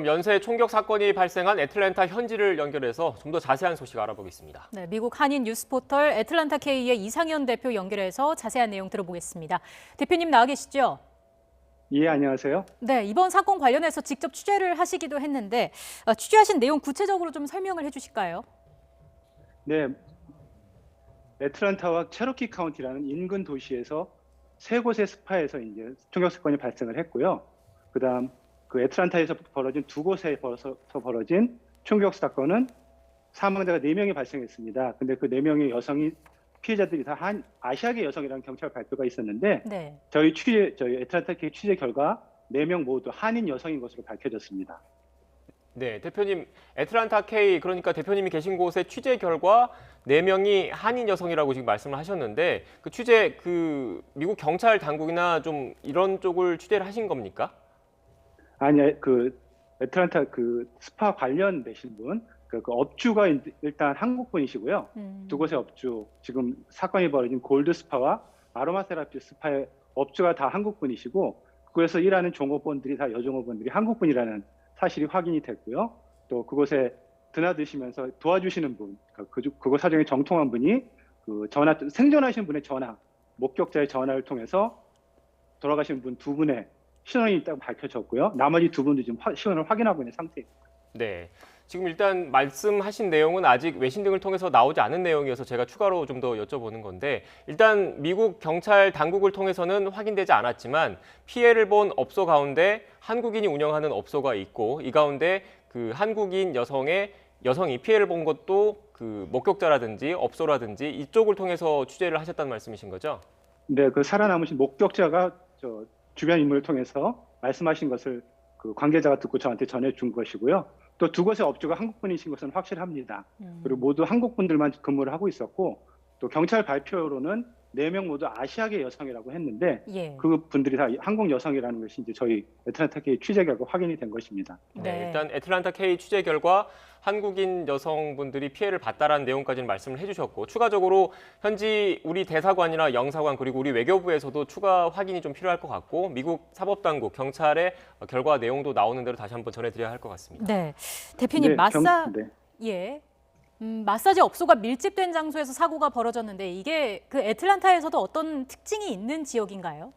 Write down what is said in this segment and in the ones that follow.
연쇄 총격 사건이 발생한 애틀랜타 현지를 연결해서 좀 더 자세한 소식 알아보겠습니다. 네, 미국 한인 뉴스포털 애틀랜타 K의 이상현 대표 연결해서 자세한 내용 들어보겠습니다. 대표님 나와 계시죠? 예, 안녕하세요. 네, 이번 사건 관련해서 직접 취재를 하시기도 했는데 취재하신 내용 구체적으로 좀 설명을 해주실까요? 네, 애틀랜타와 체로키 카운티라는 인근 도시에서 세 곳의 스파에서 이제 총격 사건이 발생을 했고요. 그다음 그 애틀랜타에서 벌어진 두 곳에서 벌어진 총격 사건은 사망자가 4명이 발생했습니다. 근데 그 4명의 여성이 피해자들이 다 아시아계 여성이라는 경찰 발표가 있었는데 네. 저희 애틀랜타 K 취재 결과 4명 모두 한인 여성인 것으로 밝혀졌습니다. 네, 대표님, 애틀랜타 K, 그러니까 대표님이 계신 곳의 취재 결과 4명이 한인 여성이라고 지금 말씀을 하셨는데 미국 경찰 당국이나 좀 이런 쪽을 취재를 하신 겁니까? 아니, 애틀랜타 스파 관련되신 분, 그 업주가 일단 한국분이시고요. 두 곳의 업주, 지금 사건이 벌어진 골드 스파와 아로마 테라피 스파의 업주가 다 한국분이시고, 그곳에서 일하는 종업원들이 다 여종업원들이 한국분이라는 사실이 확인이 됐고요. 또 그곳에 드나드시면서 도와주시는 분, 그곳 사정이 정통한 분이 생존하신 분의 목격자의 전화를 통해서 돌아가신 분 2분의 신원이 있다고 밝혀졌고요. 나머지 2분도 지금 신원을 확인하고 있는 상태입니다. 네. 지금 일단 말씀하신 내용은 아직 외신 등을 통해서 나오지 않은 내용이어서 제가 추가로 좀 더 여쭤보는 건데, 일단 미국 경찰 당국을 통해서는 확인되지 않았지만 피해를 본 업소 가운데 한국인이 운영하는 업소가 있고, 이 가운데 그 한국인 여성이 피해를 본 것도 그 목격자라든지 업소라든지 이쪽을 통해서 취재를 하셨다는 말씀이신 거죠? 네, 그 살아남으신 목격자가 주변 인물을 통해서 말씀하신 것을 그 관계자가 듣고 저한테 전해준 것이고요. 또 두 곳의 업주가 한국분이신 것은 확실합니다. 그리고 모두 한국분들만 근무를 하고 있었고, 또 경찰 발표로는 4명 모두 아시아계 여성이라고 했는데, 예. 그 분들이 다 한국 여성이라는 것이 이제 저희 애틀랜타 K 취재 결과 확인이 된 것입니다. 네, 일단 애틀랜타 K 취재 결과 한국인 여성분들이 피해를 봤다라는 내용까지는 말씀을 해주셨고, 추가적으로 현지 우리 대사관이나 영사관 그리고 우리 외교부에서도 추가 확인이 좀 필요할 것 같고, 미국 사법당국, 경찰의 결과 내용도 나오는 대로 다시 한번 전해드려야 할 것 같습니다. 네, 대표님 네. 예. 마사지 업소가 밀집된 장소에서 사고가 벌어졌는데 이게 그 애틀랜타에서도 어떤 특징이 있는 지역인가요?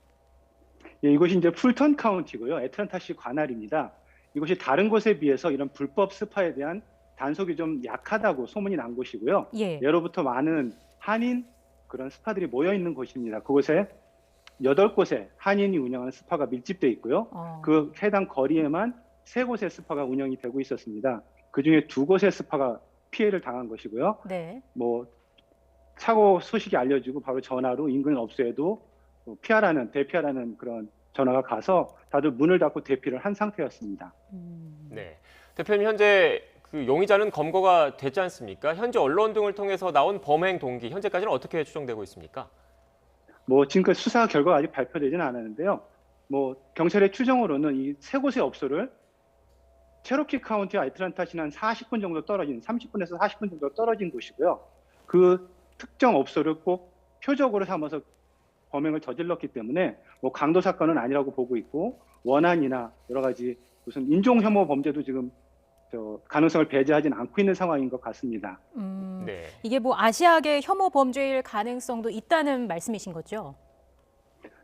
예, 이곳이 이제 풀턴 카운티고요. 애틀랜타시 관할입니다. 이곳이 다른 곳에 비해서 이런 불법 스파에 대한 단속이 좀 약하다고 소문이 난 곳이고요. 예. 예로부터 많은 한인 그런 스파들이 모여 있는 곳입니다. 그곳에 8곳의 한인이 운영하는 스파가 밀집돼 있고요. 그 해당 거리에만 3곳의 스파가 운영이 되고 있었습니다. 그중에 2곳의 스파가 피해를 당한 것이고요. 네. 사고 소식이 알려지고 바로 전화로 인근 업소에도 대피하라는 그런 전화가 가서 다들 문을 닫고 대피를 한 상태였습니다. 네, 대표님 현재 그 용의자는 검거가 되지 않습니까? 현지 언론 등을 통해서 나온 범행 동기 현재까지는 어떻게 추정되고 있습니까? 지금까지 수사 결과가 아직 발표되지는 않았는데요. 경찰의 추정으로는 이 3곳의 업소를 체로키 카운티와 애틀랜타시는 한 40분 정도 떨어진 30분에서 40분 정도 떨어진 곳이고요. 그 특정 업소를 꼭 표적으로 삼아서 범행을 저질렀기 때문에 강도 사건은 아니라고 보고 있고, 원한이나 여러 가지 무슨 인종 혐오 범죄도 지금 가능성을 배제하지는 않고 있는 상황인 것 같습니다. 네. 이게 아시아계 혐오 범죄일 가능성도 있다는 말씀이신 거죠?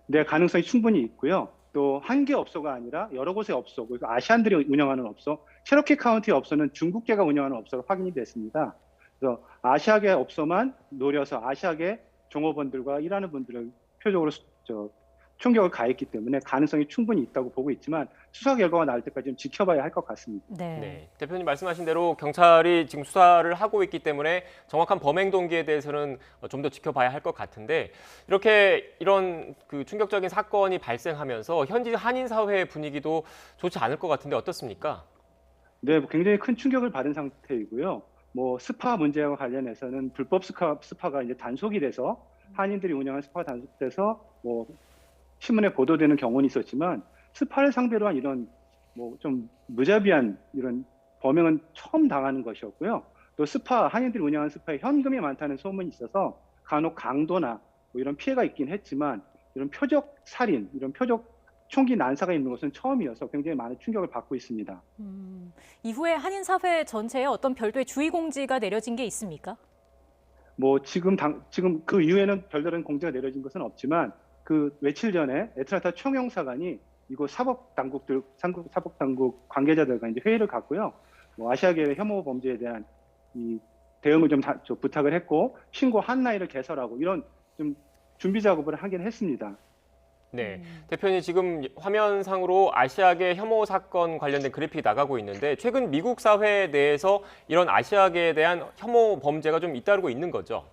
네, 가능성이 충분히 있고요. 또 한 개 업소가 아니라 여러 곳의 업소, 그리고 아시안들이 운영하는 업소, 체로키 카운티 업소는 중국계가 운영하는 업소로 확인이 됐습니다. 그래서 아시아계 업소만 노려서 아시아계 종업원들과 일하는 분들을 표적으로 총격을 가했기 때문에 가능성이 충분히 있다고 보고 있지만 수사 결과가 나올 때까지 좀 지켜봐야 할 것 같습니다. 네, 대표님 말씀하신 대로 경찰이 지금 수사를 하고 있기 때문에 정확한 범행 동기에 대해서는 좀 더 지켜봐야 할 것 같은데, 이런 그 충격적인 사건이 발생하면서 현지 한인 사회의 분위기도 좋지 않을 것 같은데 어떻습니까? 네, 굉장히 큰 충격을 받은 상태이고요. 스파 문제와 관련해서는 불법 스파가 이제 단속이 돼서 한인들이 운영하는 스파가 단속돼서 신문에 보도되는 경우는 있었지만, 스파를 상대로 한 이런 좀 무자비한 이런 범행은 처음 당하는 것이었고요. 또 한인들이 운영하는 스파에 현금이 많다는 소문이 있어서 간혹 강도나 이런 피해가 있긴 했지만, 이런 표적 살인, 이런 표적 총기 난사가 있는 것은 처음이어서 굉장히 많은 충격을 받고 있습니다. 이후에 한인 사회 전체에 어떤 별도의 주의 공지가 내려진 게 있습니까? 뭐 지금 그 이후에는 별다른 공지가 내려진 것은 없지만 그 며칠 전에 애틀랜타 총영사관이 이곳 사법 당국 관계자들과 이제 회의를 갖고요. 뭐 아시아계 혐오 범죄에 대한 이 대응을 좀 부탁을 했고 신고 한라인을 개설하고 이런 좀 준비 작업을 하긴 했습니다. 네, 대표님 지금 화면상으로 아시아계 혐오 사건 관련된 그래픽이 나가고 있는데 최근 미국 사회 내에서 이런 아시아계에 대한 혐오 범죄가 좀 잇따르고 있는 거죠?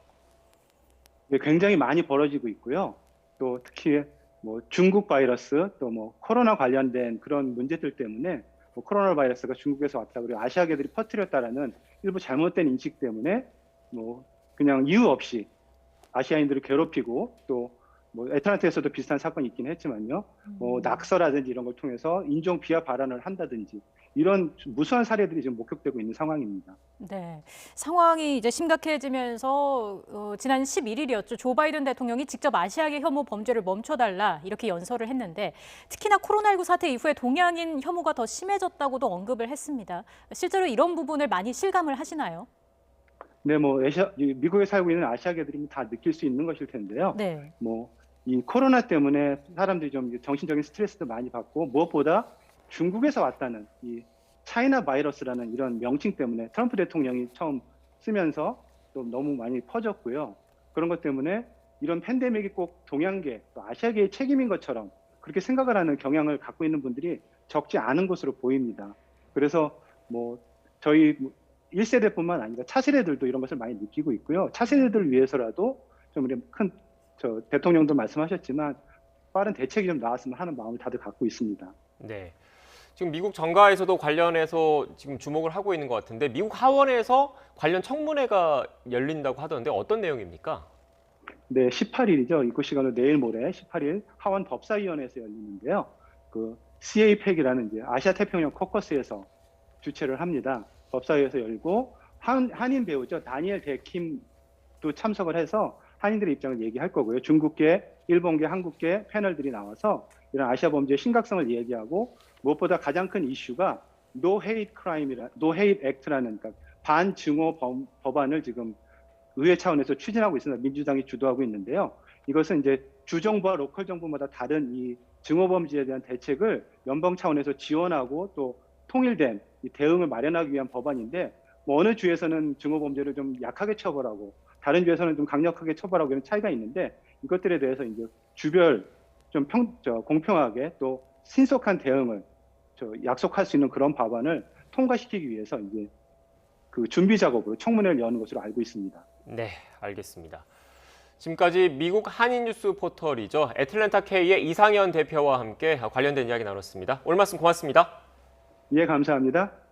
네, 굉장히 많이 벌어지고 있고요. 또 특히 뭐 중국 바이러스 또 뭐 코로나 관련된 그런 문제들 때문에 뭐 코로나 바이러스가 중국에서 왔다 그리고 아시아계들이 퍼뜨렸다라는 일부 잘못된 인식 때문에 뭐 그냥 이유 없이 아시아인들을 괴롭히고 또 뭐 애틀랜타에서도 비슷한 사건이 있긴 했지만요. 뭐 낙서라든지 이런 걸 통해서 인종 비하 발언을 한다든지 이런 무수한 사례들이 지금 목격되고 있는 상황입니다. 네, 상황이 이제 심각해지면서 지난 11일이었죠. 조 바이든 대통령이 직접 아시아계 혐오 범죄를 멈춰달라 이렇게 연설을 했는데 특히나 코로나19 사태 이후에 동양인 혐오가 더 심해졌다고도 언급을 했습니다. 실제로 이런 부분을 많이 실감을 하시나요? 네, 뭐 미국에 살고 있는 아시아계들이 다 느낄 수 있는 것일 텐데요. 네. 뭐 이 코로나 때문에 사람들이 좀 정신적인 스트레스도 많이 받고 무엇보다 중국에서 왔다는 이 차이나 바이러스라는 이런 명칭 때문에 트럼프 대통령이 처음 쓰면서 좀 너무 많이 퍼졌고요. 그런 것 때문에 이런 팬데믹이 꼭 동양계, 또 아시아계의 책임인 것처럼 그렇게 생각을 하는 경향을 갖고 있는 분들이 적지 않은 것으로 보입니다. 그래서 뭐 저희 1세대뿐만 아니라 차세대들도 이런 것을 많이 느끼고 있고요. 차세대들을 위해서라도 좀 큰 대통령도 말씀하셨지만 빠른 대책이 좀 나왔으면 하는 마음을 다들 갖고 있습니다. 네. 지금 미국 정가에서도 관련해서 지금 주목을 하고 있는 것 같은데 미국 하원에서 관련 청문회가 열린다고 하던데 어떤 내용입니까? 네, 18일이죠. 이곳 시간으로 내일 모레 18일 하원 법사위원회에서 열리는데요. 그 CAPEC이라는 이제 아시아 태평양 코커스에서 주최를 합니다. 법사위에서 열고 한인 배우죠. 다니엘 데킴도 참석을 해서 한인들의 입장을 얘기할 거고요. 중국계, 일본계, 한국계 패널들이 나와서 이런 아시아 범죄의 심각성을 얘기하고 무엇보다 가장 큰 이슈가 No Hate Act라는 그러니까 반증오 법안을 지금 의회 차원에서 추진하고 있습니다. 민주당이 주도하고 있는데요. 이것은 이제 주정부와 로컬 정부마다 다른 이 증오 범죄에 대한 대책을 연방 차원에서 지원하고 또 통일된 이 대응을 마련하기 위한 법안인데 뭐 어느 주에서는 증오 범죄를 좀 약하게 처벌하고 다른 주에서는 좀 강력하게 처벌하고 이런 차이가 있는데 이것들에 대해서 이제 주별 좀 공평하게 또 신속한 대응을 약속할 수 있는 그런 법안을 통과시키기 위해서 이제 그 준비 작업으로 청문회를 여는 것으로 알고 있습니다. 네, 알겠습니다. 지금까지 미국 한인 뉴스 포털이죠. 애틀랜타 K의 이상현 대표와 함께 관련된 이야기 나눴습니다. 오늘 말씀 고맙습니다. 예, 감사합니다.